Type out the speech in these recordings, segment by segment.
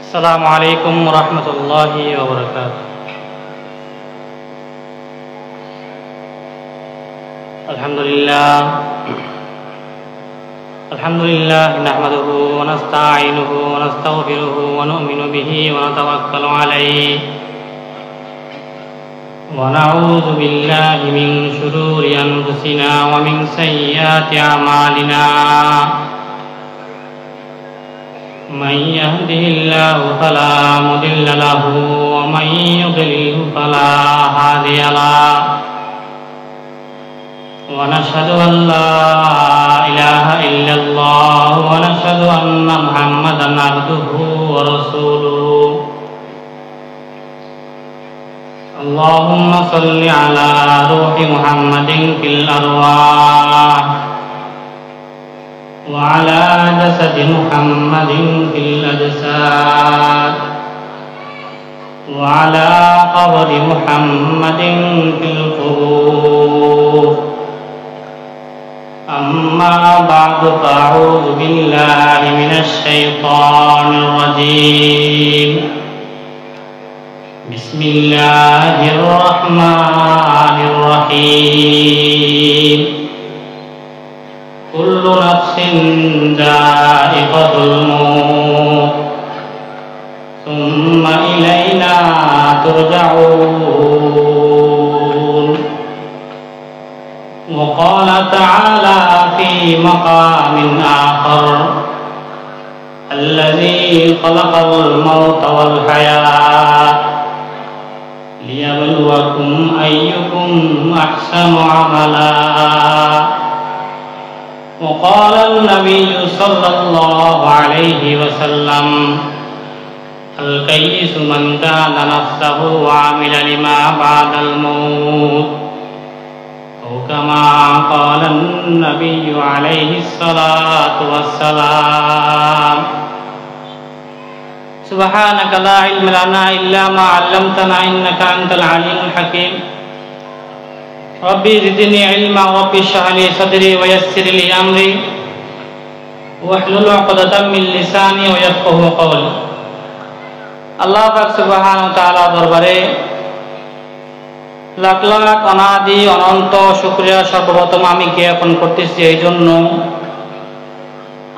السلام عليكم ورحمة الله وبركاته. الحمد لله نحمده ونستعينه ونستغفره ونؤمن به ونتوكل عليه ونعوذ بالله من شرور أنفسنا ومن سيئات أعمالنا. من يهده الله فلا مضل له ومن يضلل فلا هادي له. ونشهد أن لا إله إلا الله ونشهد أن محمدا عبده ورسوله. اللهم صل على روح محمد في الأرواح وعلى جسد محمد في الأجساد وعلى قبر محمد في القبور. أما بعد فأعوذ بالله من الشيطان الرجيم. بسم الله الرحمن الرحيم. كل نفس ذائقة الموت ثم إلينا ترجعون. وقال تعالى في مقام آخر: الذي خلق الموت والحياة ليبلوكم أيكم أحسن عملا. وقال النبي صلى الله عليه وسلم: الكيس من كان نفسه وعمل لما بعد الموت، أو كما قال النبي عليه الصلاة والسلام. سبحانك لا علم لنا إلا ما علمتنا إنك أنت العليم الحكيم. ربي زدني علما ربي اشرح لي صدري ويسر لي أمري واحلل عقدة من لساني ويفقهوا قولي. আল্লাহ পাক সুবহানাহু ওয়া তাআলা দরবারে লাখ লাখ অনাদি অনন্ত শুকরিয়া সর্বপ্রথম আমি জ্ঞাপন করতেছি এই জন্য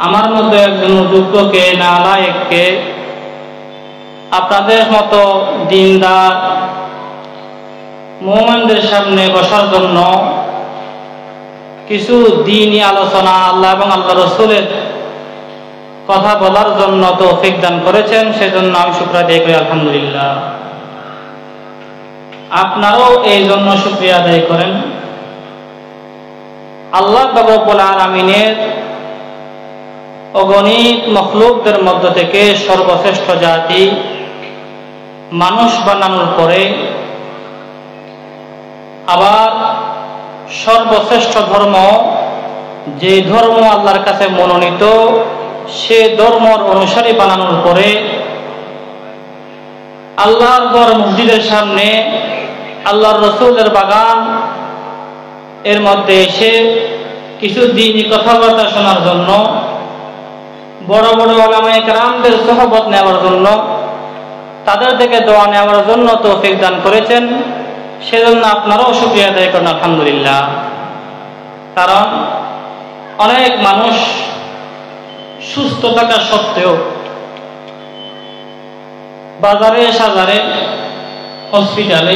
আমার মতো একজন যোগ্যকে নালায়েককে আপনাদের মতো দিনদার মুমিনদের সামনে বসার জন্য কিছু দ্বীনি আলোচনা আল্লাহ এবং আল্লাহ রাসূলের কথা বলার জন্য তৌফিক দান করেছেন, সেজন্য আমি শুকরিয়া আদায় করি আলহামদুলিল্লাহ। আপনারাও এই জন্য শুকরিয়া আদায় করেন। আল্লাহ রাব্বুল আলামিনের অগণিত মখলুকদের মধ্য থেকে সর্বশ্রেষ্ঠ জাতি মানুষ বানানোর পরে আবার সর্বশ্রেষ্ঠ ধর্ম, যে ধর্ম আল্লাহর কাছে মনোনীত, সে ধর্মের অনুসারী বানানোর পরে আল্লাহর ঘর মসজিদের সামনে আল্লাহর রাসূলের বাগান এর মধ্যে এসে কিছু দ্বীনি কথাবার্তা শোনার জন্য, বড় বড় উলামায়ে কেরামদের সোহবত নেওয়ার জন্য, তাদের থেকে দোয়া নেওয়ার জন্য তৌফিক দান করেছেন, সেজন্য আপনারাও শুকরিয়া আদায় করেন আলহামদুলিল্লাহ। কারণ অনেক মানুষ সুস্থ থাকা সত্ত্বেও বাজারে সাজারে হসপিটালে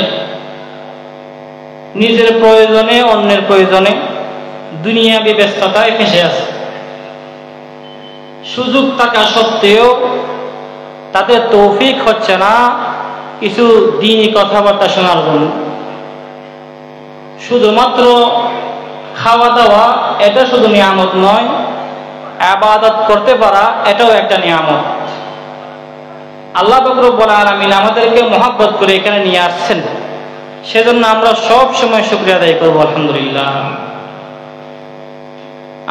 নিজের প্রয়োজনে অন্যের প্রয়োজনে দুনিয়াবি ব্যস্ততায় ফেঁসে আছে। সুযোগ থাকা সত্ত্বেও তাদের তৌফিক হচ্ছে না কিছু দ্বীনি কথাবার্তা শোনার জন্য। শুধুমাত্র খাওয়া দাওয়া এটা শুধু নিয়ামত নয়, ইবাদত করতে পারা এটাও একটা নিয়ামত। আল্লাহ পাক রব্বুল আলামিন আমাদেরকে মহব্বত করে এখানে নিয়ে আসছেন, সেজন্য আমরা সব সময় শুকরিয়া আদায় করব আলহামদুলিল্লাহ।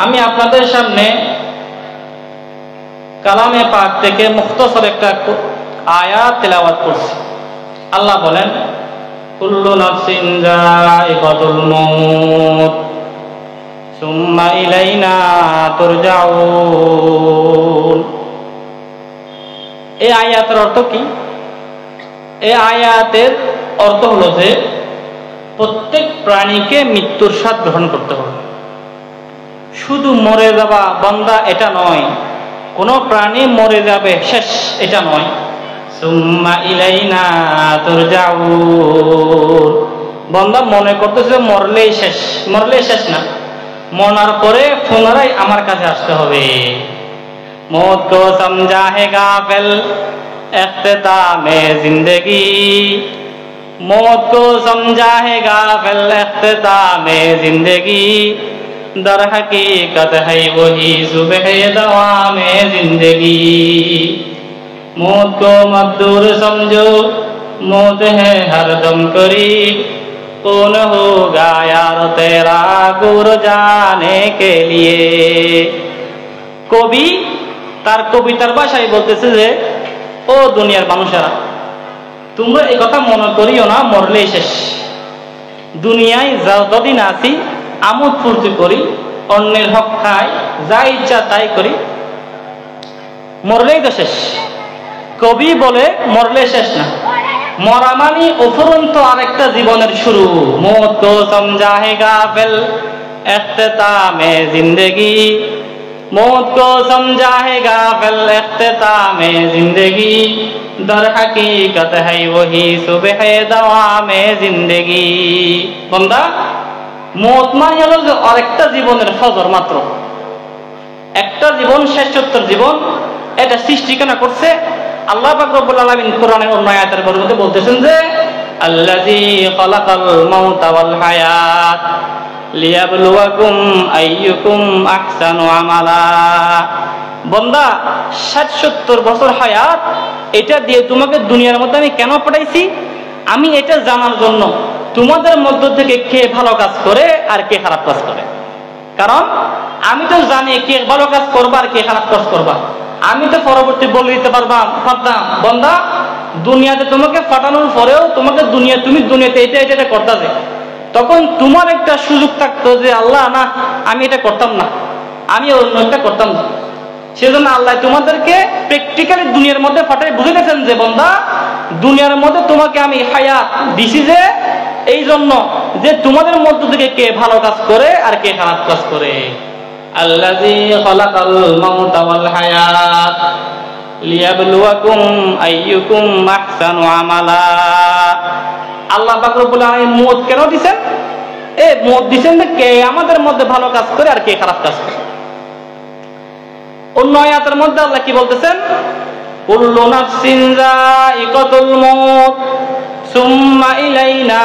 আমি আপনাদের সামনে কালামে পাক থেকে মুখতাসর একটা আয়াত তেলাওয়াত করছি। আল্লাহ বলেন: কুল্লু নাফসিন যায়িকাতুল মাউত সুম্মা ইলাইনা তুরজাউন। এই আয়াতের অর্থ কি? এই আয়াতের অর্থ হলো যে প্রত্যেক প্রাণীকে মৃত্যুর স্বাদ গ্রহণ করতে হবে। শুধু মরে যাওয়া বান্দা এটা নয়, কোন প্রাণী মরে যাবে শেষ এটা নয়। সুম্মা ইলাইনা তুরজাউন, বান্দা মনে করতেছে মরলেই শেষ, মরলেই শেষ না, মরার পরে পুনরায় আমার কাছে আসতে হবে। মौत को समझा है गाफिल इख्तितामे जिंदगी, मौत को समझा है गाफिल इख्तितामे जिंदगी, दर हकीकत है वही सुबह दवामे जिंदगी। मौत को मकदूर समझो, मौत है हरदम करीब, कौन होगा यार तेरा गुर जाने के लिए। কবি তার কবিতার ভাষায় বলতেছে যে, ও দুনিয়ার মানুষেরা, তোমরা এই কথা মনে করিও না মরলেই শেষ। দুনিয়ায় যতদিন আছি আমোদ ফুর্তি করি, অন্যের হক খাই, যা ইচ্ছা তাই করি, মরলেই তো শেষ। কবি বলে মরলে শেষ না, মরা মানে উপরন্ত আরেকটা জীবনের শুরু। মौत को समझा है गाफिल इख्तितामे जिंदगी, मौत को समझा है गाफिल इख्तितामे जिंदगी, दर हकीकत है वही सुबह दवामे जिंदगी। बंदा মौत মানে হলো যে আরেকটা জীবনের ফজর মাত্র, একটা জীবন শ্রেষ্ঠত্বের জীবন। এটা সৃষ্টি কেন করছে? আল্লাহ পাক রব্বুল আলামিন কোরআনের অন্য আয়াতের মধ্যে বলতেছেন যে, আল্লাযী খালাকাল মাউতা ওয়াল হায়াত লিয়াবলুয়াকুম আইয়ুকুম আহসানু আমালা। বান্দা ৬০-৭০ বছর হায়াত, এটা দিয়ে তোমাকে দুনিয়ার মধ্যে আমি কেন পাঠাইছি? আমি এটা জানার জন্য তোমাদের মধ্য থেকে কে ভালো কাজ করে আর কে খারাপ কাজ করে। কারণ আমি তো জানি কে ভালো কাজ করবা আর কে খারাপ কাজ করবা। আমি তো পরবর্তী বলে দিতে পারতাম, বান্দা দুনিয়াতে তোমাকে পাঠানোর পরেও তোমাকে তুমি দুনিয়াতে এটা এটা করতে, তখন তোমার একটা সুযোগ থাকতো যে আল্লাহ না আমি এটা করতাম না, আমি অন্য একটা করতাম না। সেজন্য আল্লাহ তোমাদেরকে প্র্যাকটিক্যালি দুনিয়ার মধ্যে পাঠাই বুঝাইতেছেন যে, বান্দা দুনিয়ার মধ্যে তোমাকে আমি হায়াত দিছি যে এই জন্য যে তোমাদের মধ্য থেকে কে ভালো কাজ করে আর কে খারাপ কাজ করে। আল্লাযী খালাকাল মাউতা ওয়াল হায়াত লিয়াবলুয়াকুম আইয়ুকুম আহসানু আমালা। আল্লাহ পাক রব্বুল আলামিন মওত কেন দিবেন? মওত দিবেন যে কে আমাদের মধ্যে ভালো কাজ করে আর কে খারাপ কাজ করে। অন্য আয়াতের মধ্যে আল্লাহ কি বলতেছেন? কুল্লু নাফসিন যায়িকাতুল মওত সুম্মা ইলাইনা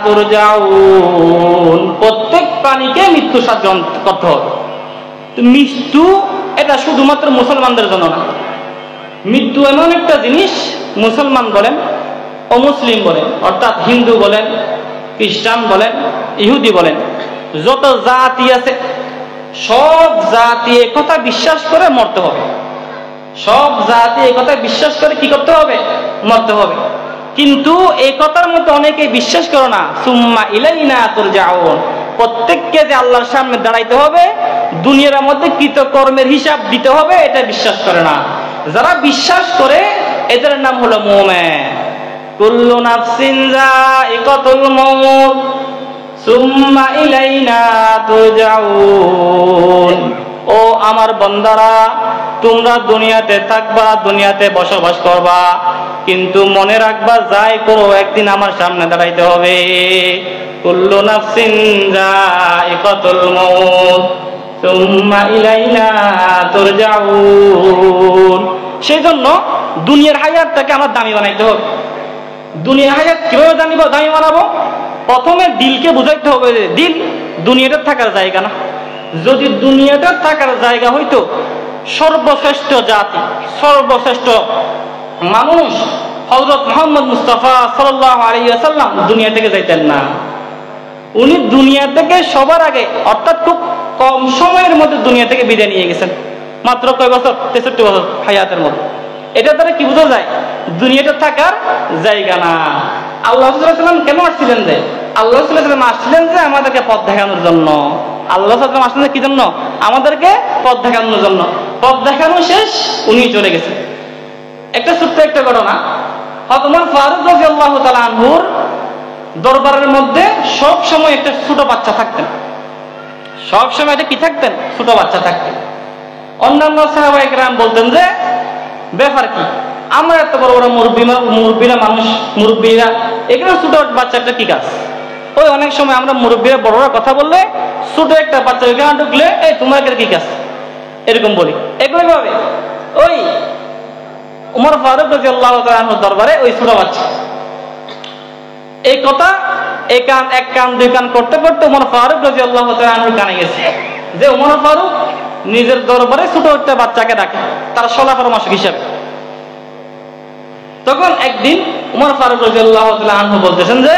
তুরজাউন। প্রত্যেক প্রাণীকে মৃত্যু স্বাদ গ্রহণ করতে হবে। মৃত্যু এটা শুধুমাত্র মুসলমানদের জন্য না। মৃত্যু এমন একটা জিনিস, মুসলমান বলেন, অমুসলিম বলেন, অর্থাৎ হিন্দু বলেন, খ্রিস্টান বলেন, ইহুদি বলেন, যত জাতি আছে সব জাতি একথা বিশ্বাস করে মরতে হবে। সব জাতি একথা বিশ্বাস করে কি করতে হবে? মরতে হবে। কিন্তু এই কথার মধ্যে অনেকে বিশ্বাস করে না, সুম্মা ইলাইনা তুরজাউন, প্রত্যেককে যে আল্লাহর সামনে দাঁড়াইতে হবে, দুনিয়ার মধ্যে কৃতকর্মের হিসাব দিতে হবে, এটা বিশ্বাস করে না। যারা বিশ্বাস করে এদের নাম হলো মুমিন। কুল্লু নাফসিন যায়িকাতুল মউত সুম্মা ইলাইনা তুরজাউন। ও আমার বান্দারা, তোমরা দুনিয়াতে থাকবা, দুনিয়াতে বসবাস করবা, কিন্তু মনে রাখবা যাই করো একদিন আমার সামনে দাঁড়াইতে হবে। কুল্লু নাফসিন যায়িকাতুল মউত সুম্মা ইলাইনা তুরজাউন। সেই জন্য দুনিয়ার হায়াতটাকে আমরা দামি বানাইতে হবে। দুনিয়ার হায়াত কিভাবে দামি বানাবো? প্রথমে দিলকে বুঝাইতে হবে যে দিল দুনিয়াটা থাকার জায়গা না। যদি দুনিয়াটা থাকার জায়গা হইতো, সর্বশ্রেষ্ঠ জাতি, সর্বশ্রেষ্ঠ মানুষ হযরত মুহাম্মদ মুস্তাফা সাল্লাল্লাহু আলাইহি ওয়াসাল্লাম দুনিয়া থেকে যাইতেন না। উনি দুনিয়া থেকে সবার আগে, অর্থাৎ খুব কম সময়ের মধ্যে দুনিয়া থেকে বিদায় নিয়ে গেছেন। মাত্র কয় বছর? 63 বছর হায়াতের মধ্যে। এটা দ্বারা কি বোঝা যায়? দুনিয়াটা থাকার জায়গা না। আল্লাহ সাল্লাল্লাহু আলাইহি ওয়াসাল্লাম কেন আসছিলেন? যে আল্লাহ সাল্লাল্লাহু আলাইহি ওয়াসাল্লাম আসছিলেন যে আমাদেরকে পথ দেখানোর জন্য। আল্লাহ সাল্লাল্লাহু আলাইহি ওয়াসাল্লাম আসলেন কি জন্য? আমাদেরকে পথ দেখানোর জন্য। পথ দেখানো শেষ, উনি চলে গেছেন। একটা ছোট্ট একটা ঘটনা, হযরত ওমর ফারুক রাদিয়াল্লাহু তাআলা আনহুর দরবারের মধ্যে সব সময় একটা ছোট বাচ্চা থাকতেন। সব সময় এটা কি থাকতেন? ছোট বাচ্চা থাকতেন। অন্যান্য সাহাবায়ে কেরাম বলতেন যে ব্যাপার কি, আমরা এত বড় বড় মুরব্বীরা মানুষ, মুরব্বীরা, এখানে ছোট বাচ্চাটা কি কাজ? ওই অনেক সময় আমরা মুরব্বীরা বড়রা কথা বললে ছোট একটা বাচ্চা ওইখানে ঢুকলে এই তোমার কি কাজ এরকম বলি। এগুলো ভাবে ওই ওমর ফারুক রাদিয়াল্লাহু তাআলা আনহুর দরবারে ওই ছোট বাচ্চা এই কথা এক কান দুই কান করতে করতে ওমর ফারুক রাদিয়াল্লাহু তাআলা আনহুর কানে গেছে যে ওমর ফারুক নিজের দরবারে ছোট একটা বাচ্চাকে ডাকে তার সলা পরামর্শক হিসেবে। তখন একদিন ওমর ফারুক রাদিয়াল্লাহু তাআলা আনহু বলতেছেন যে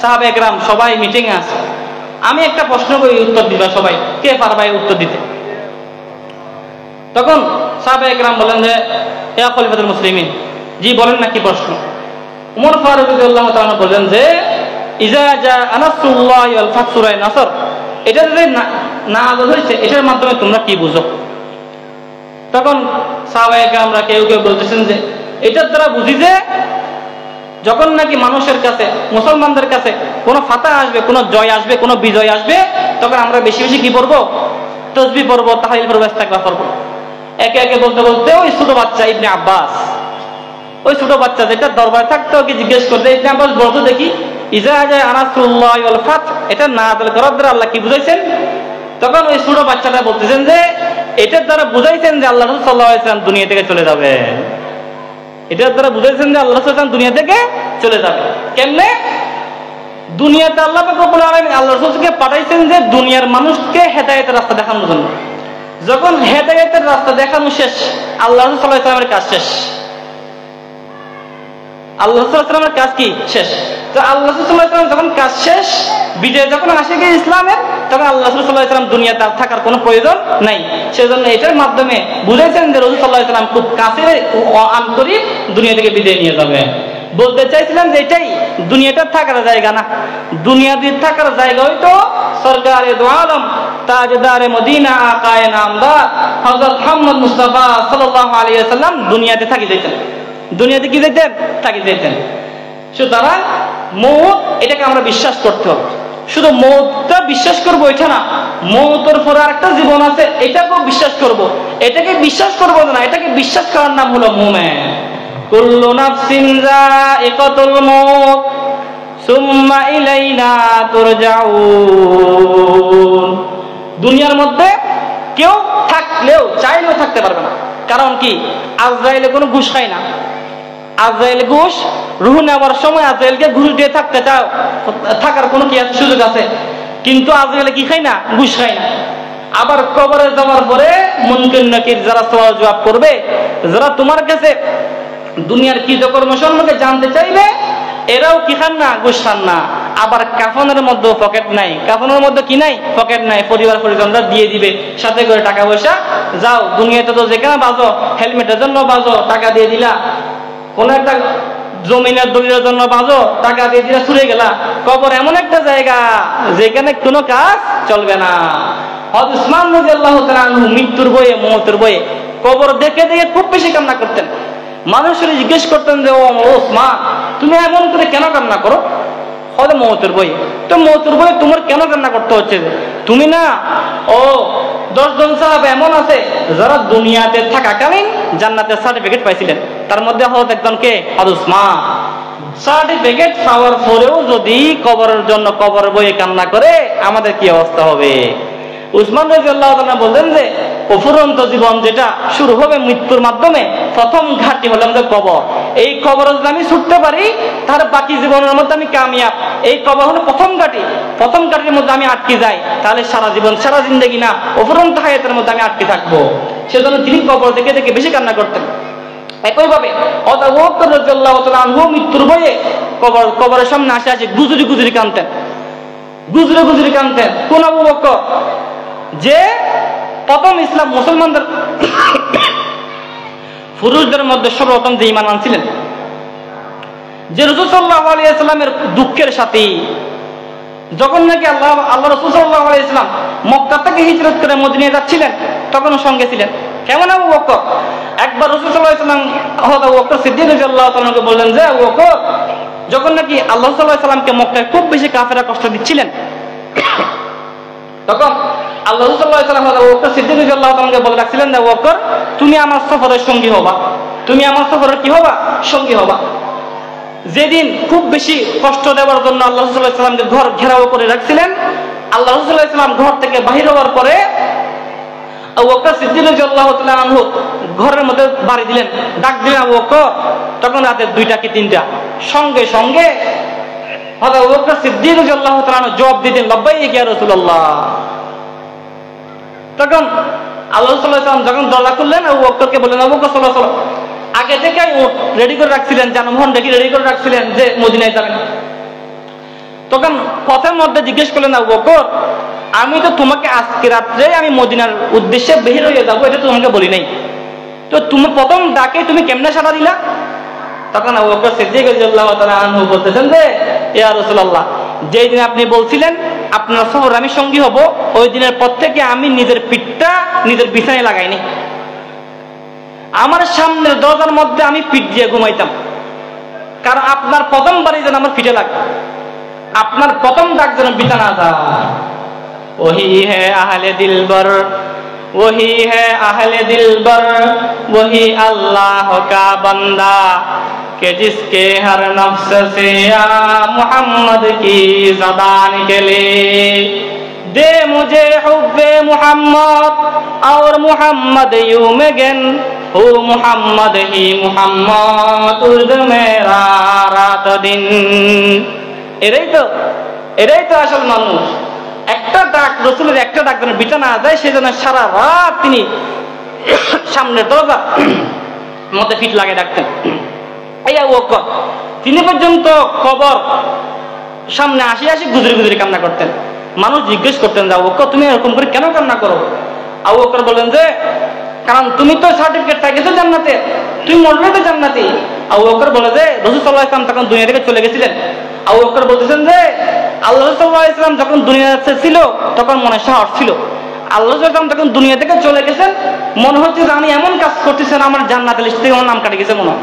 সাহাবায়ে কেরাম সবাই মিটিং এ আছে, আমি একটা প্রশ্ন করি উত্তর দিবা সবাই, কে পারবে উত্তর দিতে? তখন সাহাবায়ে কেরাম বলেন যে ইয়া খলিফাতুল মুসলিমিন, জি বলেন না কি প্রশ্ন? ওমর ফারুক রাদিয়াল্লাহু তাআলা বলেন যে ইজা জা নাসরুল্লাহি ওয়াল ফাতহু সূরা নাসর, এটা যে নাযিল হয়েছে এটার মাধ্যমে তোমরা কি বুঝো? তখন সাহাবায়ে কেরামরা কেউ কেউ বলতেছেন যে এটার দ্বারা বুঝি যে যখন নাকি মানুষের কাছে, মুসলমানদের কাছে কোনো ফাতহ আসবে, কোনো জয় আসবে, কোনো বিজয় আসবে, তখন আমরা বেশি বেশি কি পড়বো? তাসবিহ পড়বো, তাহলিল পড়বো, ইস্তিগফার পড়বো। একে একে বলতে বলতে ওই ছোট বাচ্চা ইবনে আব্বাস, ওই ছোট বাচ্চা যেটা দরবারে থাকতো ওকে জিজ্ঞেস করতে, ইবনে আব্বাস বলতো দেখি ইজা জা নাসরুল্লাহি ওয়াল ফাতহ এটা নাযিল করার দ্বারা আল্লাহ কি বুঝাইছেন? তখন ওই ছোট বাচ্চাটা বলতেছেন যে এটার দ্বারা বুঝাইছেন যে আল্লাহ রাসূল সাল্লাল্লাহু আলাইহি ওয়াসাল্লাম দুনিয়া থেকে চলে যাবে। এটার দ্বারা বুঝাইছেন যে আল্লাহ রাসূল সাল্লাল্লাহু আলাইহি ওয়াসাল্লাম দুনিয়া থেকে চলে যাবে। কেমনে? দুনিয়াতে আল্লাহ পাক রব্বুল আলামিন আল্লাহ রাসূলকে পাঠাইছেন যে দুনিয়ার মানুষকে হেদায়েতের রাস্তা দেখানোর জন্য। যখন হেদায়েতের রাস্তা দেখানো শেষ, আল্লাহ রাসূল সাল্লাল্লাহু আলাইহি ওয়াসাল্লামের কাজ শেষ। আল্লাহ রাসূল সাল্লাল্লাহু আলাইহি ওয়াসাল্লামের কাজ কি? শেষ। তো আল্লাহ রাসূল সাল্লাল্লাহু আলাইহি ওয়াসাল্লাম যখন কাজ শেষ, বিদায় যখন আসে গিয়ে ইসলামের, তখন আল্লাহ রাসূল সাল্লাল্লাহু আলাইহি ওয়াসাল্লাম দুনিয়াতে থাকার কোনো প্রয়োজন নাই। সেজন্য এটার মাধ্যমে বুঝাইছেন যে রাসূল সাল্লাল্লাহু আলাইহি ওয়াসাল্লাম খুব কাছে আন্তরিক দুনিয়া থেকে বিদায় নিয়ে যাবে। বলতে চাইছিলেন যে এটাই দুনিয়াটা থাকার জায়গা না, দুনিয়াতে থাকার জায়গা হয়তো সরকারে দো আলম তাজদারে মদিনা আকায়ে নামদার হযরত মুহাম্মদ মুস্তাফা সাল্লাল্লাহু আলাইহি ওয়াসাল্লাম দুনিয়াতে থাকি যাইতেন। দুনিয়াতে কি যাইতেন? থাকি যাইতেন। সুতরাং মওত এটাকে আমরা বিশ্বাস করতে হবে। শুধু মওতটা বিশ্বাস করবো এটা না, মওতের পরে আরেকটা জীবন আছে এটাকেও বিশ্বাস করব। এটাকে বিশ্বাস করবো না, এটাকে বিশ্বাস করার নাম হলো মুমিন। কুল্লু নাফসিন যায়িকাতুল মাউত সুম্মা ইলাইনা তুরজাউন। দুনিয়ার মধ্যে কেউ থাকলেও চাইলেও থাকতে পারবে না। কারণ কি? আজরাইলে কোনো ঘুষ খায় না। আজরাইল ঘুষ, রূহ নেওয়ার সময় আজরাইলকে ঘুষ দিয়ে থাকতে চাও, থাকার কোনো কি সুযোগ আছে? কিন্তু আজরাইলে কি খায় না? ঘুষ খায় না। আবার কবরে যাওয়ার পরে মুনকির নাকির যারা সওয়াল জবাব করবে, যারা তোমার কাছে দুনিয়ার কৃতকর্ম সম্পর্কে জানতে চাইবে, এরাও কি খান না? ঘুষ খান না। আবার কাফনের মধ্যে পকেট নাই, কাফনের মধ্যে কি নাই? পকেট নাই। পরিবার পরিজনরা দিয়ে দিবে সাথে করে টাকা পয়সা, যাও দুনিয়াতে তো যেখানে বাজো, হেলমেটের জন্য বাজো, টাকা দিয়ে দিলা, কোন একটা জমিনের দলিলের জন্য বাজো, টাকা দিয়ে দিলা, ছুড়ে গেলা। কবর এমন একটা জায়গা যেখানে কোনো কাজ চলবে না। হযরত উসমান রাদিয়াল্লাহু তাআলা আনহু মৃত্যুর ভয়ে, মওতের ভয়ে কবর দেখে দেখে খুব বেশি কান্না করতেন। মানুষের জিজ্ঞেস করতেন যে ও উসমান তুমি এমন করে কেন কান্না করো? হয়তো মওতের ভয়ে। তো মওতের ভয়ে তোমার কেন কান্না করতে হচ্ছে? তুমি না ও 10 জন সাহাবা এমন আছে যারা দুনিয়াতে থাকাকালীন জান্নাতের সার্টিফিকেট পাইছিলেন, তার মধ্যে হয়তো একজনকে হযরত উসমান। সার্টিফিকেট পাওয়ার পরেও যদি কবরের জন্য কবরের ভয়ে কান্না করে, আমাদের কি অবস্থা হবে? উসমান রাদিয়াল্লাহু তাআলা বলেন যে অফুরন্ত জীবন যেটা শুরু হবে মৃত্যুর মাধ্যমে, প্রথম ঘাটটি হলো আমাদের কবর। এই কবরে যদি আমি ছুটতে পারি তাহলে বাকি জীবনের মধ্যে আমি কামিয়াব। এই কবর হলো প্রথম ঘাটি, প্রথম ঘাটির মধ্যে আমি আটকে যাই তাহলে সারা জীবন, সারা জিন্দেগি না, অফুরন্ত হায়াতের মধ্যে আমি আটকে থাকবো। সেজন্য তিনি কবর দেখে দেখে বেশি কান্না করতেন। একইভাবে হযরত আবু বকর রাদিয়াল্লাহু তাআলা আনহু মৃত্যুর ভয়ে কবরের সামনে আসে গুজরি গুজরি কাঁদতেন, গুজরে গুজরি কাঁদতেন। কোন আবু বকর? যে প্রথম ইসলাম মুসলমানদের পুরুষদের মধ্যে সর্বপ্রথম যে ঈমান আনছিলেন, যে রাসূল সাল্লাল্লাহু আলাইহি ওয়াসাল্লামের দুঃখের সাথী। যখন নাকি আল্লাহ রাসূল সাল্লাল্লাহু আলাইহি ওয়াসাল্লাম মক্কা থেকে হিজরত করে মদিনায় যাচ্ছিলেন, তখন সঙ্গে ছিলেন কেমন আবু বকর? একবার রাসূল সাল্লাল্লাহু আলাইহি ওয়াসাল্লাম হযরত আবু বকর সিদ্দিক রাদিয়াল্লাহু তাআলা কে বললেন যে আবু বকর, যখন নাকি আল্লাহ সাল্লাল্লাহু আলাইহি ওয়াসাল্লামকে মক্কায় খুব বেশি কাফেররা কষ্ট দিচ্ছিলেন, তখন আল্লাহ সাল্লাল্লাহু আলাইহি ওয়াসাল্লাম হযরত আবু বকর সিদ্দিক রাদিয়াল্লাহু তাআলা কে বলে রাখছিলেন, আবু বকর তুমি আমার সফরের সঙ্গী হবা, তুমি আমার সফরের কি হবা? সঙ্গী হবা। যেদিন খুব বেশি কষ্ট দেওয়ার জন্য আল্লাহ সাল্লাল্লাহু আলাইহি ওয়াসাল্লামকে ঘর ঘেরাও করে রাখছিলেন, আল্লাহ সাল্লাল্লাহু আলাইহি ওয়াসাল্লাম ঘর থেকে বাহির হওয়ার পরে আবু বকর সিদ্দিক রাদিয়াল্লাহু তাআলা আনহু ঘরের মধ্যে বাড়ি দিলেন, ডাক দিলেন আবু বকর। তখন রাতে 2টা কি 3টা, সঙ্গে সঙ্গে হযরত আবু বকর সিদ্দিক রাদিয়াল্লাহু তাআলা আনহু জবাব দিতেন, লাব্বাইক ইয়া রাসূলুল্লাহ। তখন আল্লাহ সাল্লাল্লাহু আলাইহি ওয়াসাল্লাম যখন দরজা খুললেন, আবু বকরকে বললেন, আবু বকর সাল্লাল্লাহু আলাইহি ওয়াসাল্লাম আগে থেকে রেডি করে রাখছিলেন, যানবাহন রেডি করে রাখছিলেন যে মদিনায় যাবেন। তখন পথের মধ্যে জিজ্ঞেস করলেন, আবু বকর আমি তো তোমাকে আজকে রাত্রে আমি মদিনার উদ্দেশ্যে বের হয়ে যাবো, এটা তোমাকে বলি নাই, তো তুমি প্রথম ডাকে তুমি কেমনে সাড়া দিলা? তখন আবু বকর সিদ্দিক রাদিয়াল্লাহু তাআলা আনহু বলতেছেন যে ইয়া রাসূলুল্লাহ, যেই দিন আপনি বলছিলেন আপনার সফর আমি সঙ্গী হব, ওই দিনের পর থেকে আমি নিজের পিঠটা নিজের বিছানায় লাগাইনি। আমার সামনের দরজার মধ্যে আমি পিঠ দিয়ে ঘুমাইতাম, কারণ আপনার প্রথম বাড়ি যেন আমার পিঠে লাগে, আপনার প্রথম ডাক যেন বিছানা যায়। वही है आहले दिलबर, वही है आहले दिलबर, वही अल्लाह का बंदा के जिसके हर नफ्स से या मोहम्मद की ज़बान के लिए दे मुझे हुब्बे मोहम्मद और मोहम्मद यूं में गन हो मोहम्मद ही मोहम्मद उर्द मेरा रात दिन। এরাই তো আসল মানুষ। একটা ডাক, রসুলের একটা ডাক যেন বিছানা যায়, সেজন্য সারা রাত তিনি সামনের দরজা মধ্যে ফিট লাগে ডাকতেন। এই আবু বকর তিনি পর্যন্ত কবর সামনে আসি গুজরি গুজরি কান্না করতেন। মানুষ জিজ্ঞেস করতেন যে আবু বকর তুমি এরকম করে কেন কান্না করো? আবু বকর বলেন যে কারণ তুমি তো সার্টিফিকেট পাই গেছো জান্নাতে, তুমি মরলে তো জান্নাতি। আবু বকর বলে যে রাসূল সাল্লাল্লাহু আলাইহি ওয়াসাল্লাম তখন দুনিয়া থেকে চলে গেছিলেন। আবু বকর বলতেছেন যে আল্লাহ সাল্লাল্লাহু আলাইহি ওয়াসাল্লাম যখন দুনিয়াতে ছিল তখন মনে সাহস ছিল, আল্লাহ সাল্লাল্লাহু আলাইহি ওয়াসাল্লাম তখন দুনিয়া থেকে চলে গেছেন, মনে হচ্ছে যে আমি এমন কাজ করতেছেন আমার জান্নাতের লিস্ট থেকে আমার নাম কাটে গেছে মনে হয়।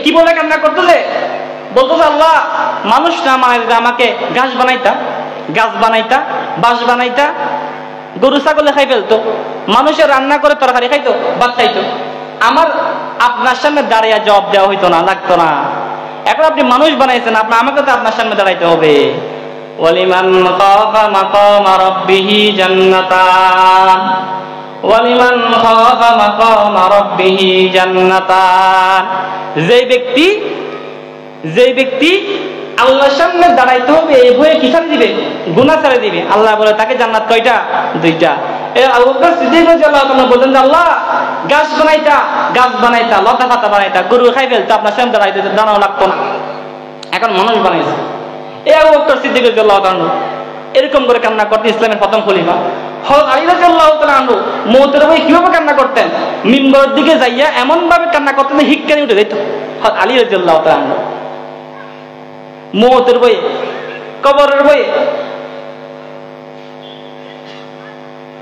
কি বলে কান্না করতেছে? বলতেছে আল্লাহ মানুষ না মানে আমাকে গাছ বানাইতা, বাঁশ বানাইতা, গরু ছাগলে খাই ফেলতো, মানুষের রান্না করে তরকারি খাইতো, ভাত খাইতো, আমার আপনার সামনে দাঁড়িয়ে জবাব দেওয়া হইতো না, লাগতো না। এখন আপনি মানুষ বানাইছেন, আমাকে তো আপনার সামনে দাঁড়াইতে হবে। ওয়ালিমান খাফা মাকামা রাব্বিহি জান্নাতান, ওয়ালিমান খাফা মাকামা রাব্বিহি জান্নাতান। যেই ব্যক্তি আল্লাহর সামনে দাঁড়াইতে হবে এই ভয়ে কি ছাড়ে দিবে? গুনাহ ছাড়ে দিবে। আল্লাহ বলে তাকে জান্নাত কয়টা? 2টা। আবু বকর সিদ্দিক রাদিয়াল্লাহু তাআলা বলেন যে আল্লাহ গাছ বানাইতা, লতা পাতা বানাইতা, গরু খাই ফেলতো, আপনার সামনে দাঁড়াইতে দাঁড়াও লাগতো না, এখন মানুষ বানাইছে। আবু বকর সিদ্দিক রাদিয়াল্লাহু তাআলা এরকম করে কান্না করতেন। ইসলামের প্রথম খলিফা হযরত আলী রাদিয়াল্লাহু তাআলা মওতের ভয়ে কিভাবে কান্না করতেন? মিম্বরের দিকে যাইয়া এমন ভাবে কান্না করতেন যে হিক্কানি উঠে যেত। হযরত আলী রাদিয়াল্লাহু তাআলা মওতের ভয়ে, কবরের ভয়ে।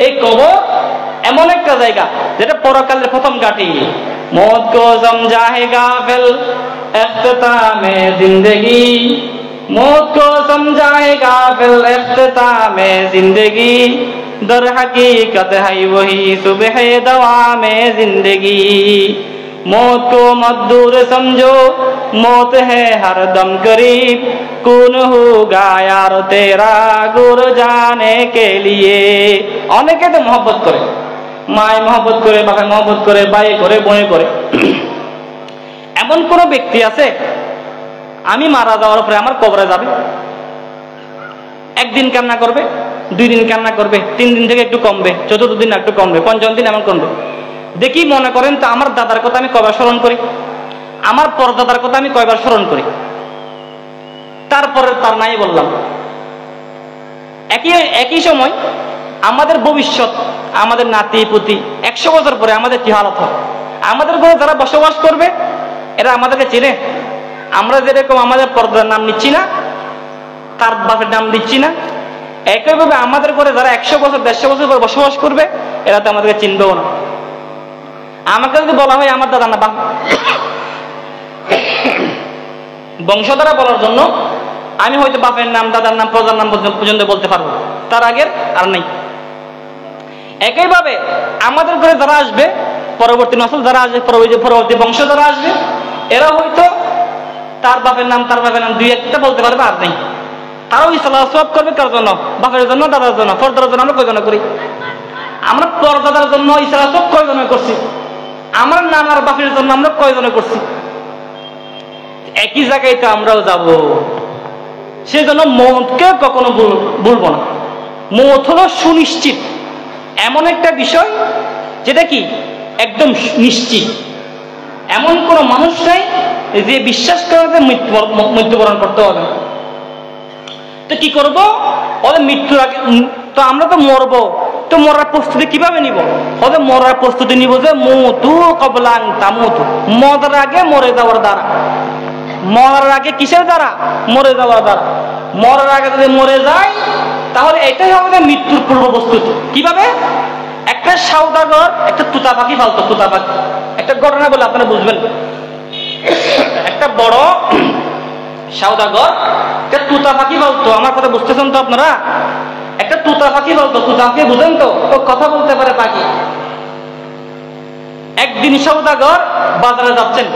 এই কবর এমন একটা জায়গা যেটা পরকালের প্রথম ঘাঁটি। মौत को समझाएगा फिल इख्तितामे जिंदगी, मौत को समझाएगा फिल इख्तितामे जिंदगी, दर हकीकत है वही सुबह दवामे जिंदगी, मौत को मत दूर समझो मौत है हर दम करीब, कौन होगा यार तेरा गुर जाने के लिए। অনেকে তো মহব্বত করে, মায় মহব্বত করে, বাবায় মহব্বত করে, ভাই করে, বোনে করে। এমন কোন ব্যক্তি আছে আমি মারা যাওয়ার পরে আমার কবরে যাবে, একদিন কান্না করবে, 2 দিন কান্না করবে, 3 দিন থেকে একটু কমবে, 4th দিন একটু কমবে, 5ম দিন এমন কমবে। দেখি মনে করেন তো আমার দাদার কথা আমি কয়বার স্মরণ করি, আমার পরদাদার কথা আমি কয়বার স্মরণ করি, তারপরে তার নাই বললাম। একই সময় আমাদের ভবিষ্যৎ, আমাদের নাতি পুতি 100 বছর পরে আমাদের কি হালত হবে? আমাদের ঘরে যারা বসবাস করবে এরা আমাদেরকে চেনে? আমরা যেরকম আমাদের পরদার নাম নিচ্ছি না, তার বাপের নাম দিচ্ছি না, একইভাবে আমাদের ঘরে যারা 100 বছর 150 বছর পর বসবাস করবে এরা তো আমাদেরকে চিনবেও না। আমাকে যদি বলা হয় আমার দাদা না বাপ বংশধারা বলার জন্য আমি হয়তো বাপের নাম, দাদার নাম, প্রজার নাম পর্যন্ত বলতে পারবো, তার আগের আর নাই। একইভাবে আমাদের ঘরে যারা আসবে, পরবর্তী নসল যারা আসবে, পরবর্তী বংশ যারা আসবে, এরা হয়তো তার বাপের নাম, তার বাপের নাম দুই একটা বলতে পারবে, আর নেই। তারাও ইসলাম সওয়াব করবে কার জন্য? বাপের জন্য, দাদার জন্য। পর্দার জন্য আমরা কয়জনে করি? আমরা পর্দার জন্য ইসলাম সওয়াব কয়জনে করছি? আমার নানার বাপের জন্য আমরা কয়জনে করছি? একই জায়গায় তো আমরাও যাব। সেই জন্য মৌতকে কখনো ভুলবো না। মৌত হলো সুনিশ্চিত এমন একটা বিষয় যেটা কি একদম নিশ্চিত। এমন কোন মানুষ নাই যে বিশ্বাস করে মৃত্যুবরণ করতে হবে। তো কি করব? ওদের মৃত্যুর আগে তো আমরা তো মরবো, তো মরার প্রস্তুতি কিভাবে নিব? ওদের মরার প্রস্তুতি নিব যে মুতু কবলাং তামুতু, মরার আগে মরে যাওয়ার দ্বারা। মরার আগে কিসের দ্বারা? মরে যাওয়ার দ্বারা। মরার আগে যদি মরে যায় তাহলে এটাই হবে মৃত্যুর পূর্ব প্রস্তুতি। কিভাবে? একটা সওদাগর একটা তুতা পাখি পালতো, তুতা পাখি। একটা ঘটনা বলে আপনারা বুঝবেন। একটা বড় সওদাগর একটা তুতা পাখি পালতো। আমার কথা বুঝতেছেন তো আপনারা? একটা তুতা পাখি পালতো। তুতা পাখি বুঝেন তো? ও কথা বলতে পারে পাখি। একদিন সওদাগর বাজারে যাচ্ছেন,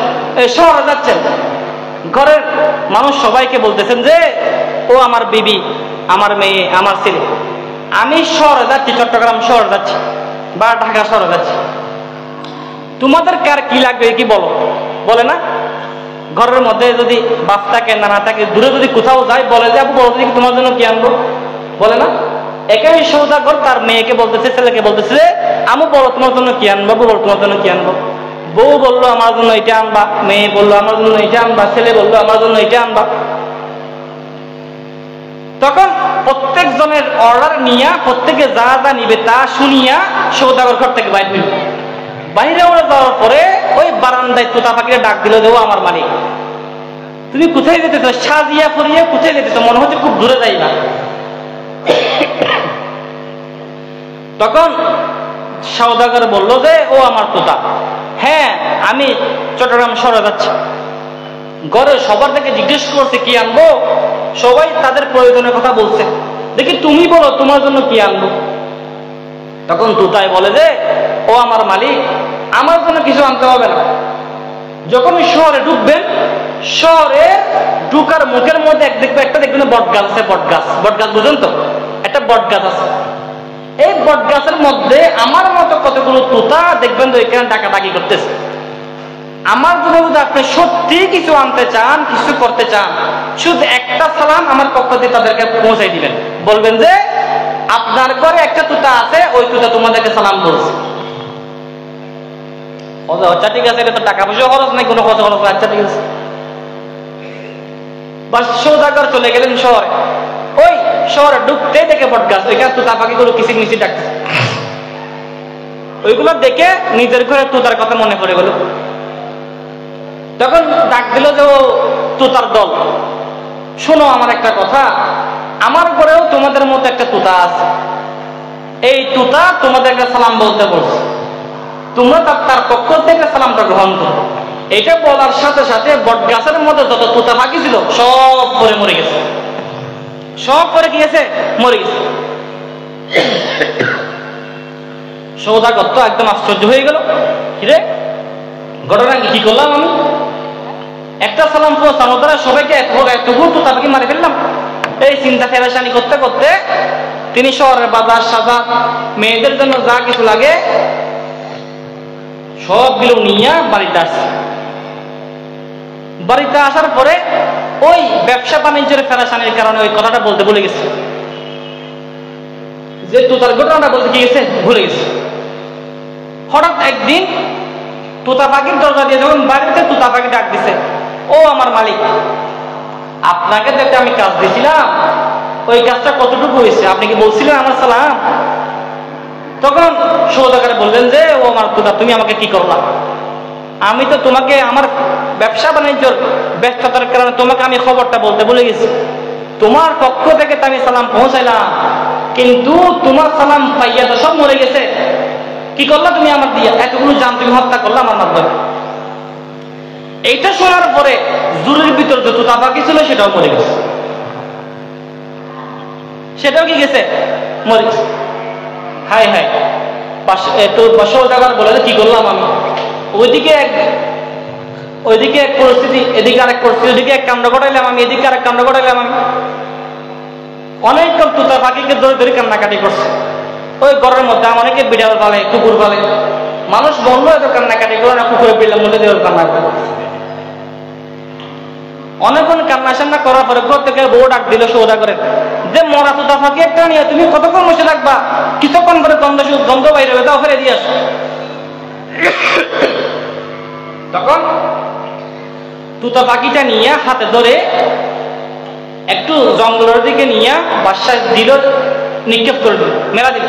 শহরে যাচ্ছেন। ঘরের মানুষ সবাইকে বলতেছেন যে ও আমার বিবি, আমার মেয়ে, আমার ছেলে, আমি শহরে যাচ্ছি, চট্টগ্রাম শহরে যাচ্ছি বা ঢাকা শহরে যাচ্ছি, তোমাদের কার কি লাগবে কি বলো? বলে না? ঘরের মধ্যে যদি বাপ থাকে, নানা থাকে, দূরে যদি কোথাও যায় বলে যে আপু বলো দেখি তোমার জন্য কি আনবো? বলে না? একাই সওদাগর তার মেয়েকে বলতেছে, ছেলেকে বলতেছে আমু বলো তোমার জন্য কি আনবো, বলো তোমার জন্য কি আনবো? বউ বললো আমার জন্য এটা আনবা, মেয়ে বললো আমার জন্য এটা আনবা, ছেলে বললো আমার জন্য এটা আনবা। তখন প্রত্যেক জনের অর্ডার নিয়ে প্রত্যেকে যা যা নিবে তা শুনিয়া সওদাগর ঘর থেকে বাইরে হইল। বাইরে ওরা যাওয়ার পরে ওই বারান্দায় তোতা পাখিরা ডাক দিল যে ও আমার মালিক, তুমি কোথায় যেতেছ? সাজিয়া পড়িয়া কোথায় যেতেছ? মনে হচ্ছে খুব দূরে যাইবা। তখন সওদাগর বলল যে ও আমার তোতা, হ্যাঁ আমি চট্টগ্রাম শহরে যাচ্ছি। ঘরে সবার থেকে জিজ্ঞেস করছে কি আনবো, সবাই তাদের প্রয়োজনের কথা বলছে, দেখি তুমি বলো তোমার জন্য কি আনবো? তখন তুতাই বলে যে ও আমার মালিক, আমার জন্য কিছু আনতে হবে না। যখন শহরে ঢুকবেন, শহরে ঢুকার মুখের মধ্যে একটা দেখবেন বট গাছ আছে। বট গাছ বুঝেন তো? একটা বট গাছ আছে। এই বট গাছের মধ্যে আমার মতো কতগুলো তোতা দেখবেন তো এখানে ডাকাডাকি করতেছে। আমার জন্য যদি আপনি সত্যি কিছু আনতে চান, কিছু করতে চান, শুধু একটা সালাম আমার পক্ষ থেকে তাদেরকে পৌঁছাই দিবেন। বলবেন যে আপনার ঘরে একটা তুতা আছে, ওই তুতা তোমাদেরকে সালাম বলছে। আচ্ছা ঠিক আছে, এটা তো টাকা পয়সা খরচ নাই, কোনো খরচ নাই। আচ্ছা ঠিক আছে। বাস সওদাগর চলে গেলেন শহরে। ওই শহরে ঢুকতে দেখে বট গাছ, ওইখানে তুতা পাখিগুলো কিচির মিচির ডাকতেছে। ওইগুলো দেখে নিজের ঘরে তুতার কথা মনে পড়ে গেল। তখন ডাক দিল যে ও তুতার দল, শোনো আমার একটা কথা, আমার ঘরেও তোমাদের মতো একটা তুতা আছে। এই তুতা তোমাদেরকে সালাম বলতে বলছে, তোমরা তার পক্ষ থেকে সালামটা গ্রহণ করো। এটা বলার সাথে সাথে বট গাছের মধ্যে যত তুতা পাখি ছিল সব পরে মরে গেছে। সব পরে গিয়েছে, মরে গেছে। সওদাগর তো একদম আশ্চর্য হয়ে গেল, কিরে ঘটনা কি করলাম আমি? একটা সালাম পৌঁছানো দ্বারা সবাইকে এতগুলো তুতা পাখি মারে ফেললাম। এই চিন্তা ফেরাসানি করতে করতে তিনি শহরের বাজার সাজার, মেয়েদের জন্য যা কিছু লাগে সবগুলো নিয়ে বাড়িতে আসছে। বাড়িতে আসার পরে ওই ব্যবসা বাণিজ্যের ফেরাসানির কারণে ওই কথাটা বলতে ভুলে গেছে, যে তুতার ঘটনাটা বলতে কি গেছে ভুলে গেছে। হঠাৎ একদিন তুতা পাখির দরজা দিয়ে যখন বাড়িতে তুতা পাখি ডাক দিছে, ও আমার মালিক, আপনাকে তো আমি কাজ দিয়েছিলাম, ওই কাজটা কতটুকু হয়েছে? আপনি কি বলছিলেন আমার সালাম? তখন সওদাগর বললেন যে ও আমার তুতা, তুমি আমাকে কি করলাম? আমি তো তোমাকে আমার ব্যবসা বাণিজ্যর ব্যস্ততার কারণে তোমাকে আমি খবরটা বলতে ভুলে গেছি। তোমার পক্ষ থেকে তো আমি সালাম পৌঁছাইলাম, কিন্তু তোমার সালাম পাইয়া তো সব মরে গেছে। কি করলা তুমি আমার দিয়া? এতগুলো জান তুমি হত্যা করলা আমার মাধ্যমে। এইটা শোনার পরে জুরের ভিতর যত তাবাকি ছিল সেটাও মরে গেছে, সেটাও কি গেছে, মরে গেছে। হায় হায়, সৌদাগর বলে কি করলাম আমি? ওইদিকে এক পরিস্থিতি, এদিকে আরেক পরিস্থিতি, ওইদিকে এক কাণ্ড ঘটাইলাম আমি, এদিকে আরেক কাণ্ড ঘটাইলাম আমি। অনেক তুতা পাখিকে ধরে ধরে কান্নাকাটি করছে। ওই ঘরের মধ্যে অনেকে বিড়াল পালে, কুকুর পালে। মানুষ বললো এত কান্নাকাটি করে না, কুকুরের বিড়ালের মধ্যে দেওয়ার কান্না করে। অনেকক্ষণ কান্না সান্না করার পরে ঘর থেকে বউ ডাক দিল সৌদাগরের, যে মরা তুতা পাখি একটা নিয়ে তুমি কতক্ষণ বসে থাকবা? কিছুক্ষণ করে গন্ধ বাইরে হবে, তাও ফেলে দিয়ে আসো। তখন তুতা পাখিটা নিয়ে হাতে ধরে একটু জঙ্গলের দিকে নিয়ে বাসায় দিল, নিক্ষেপ করে দিল, মেলা দিল।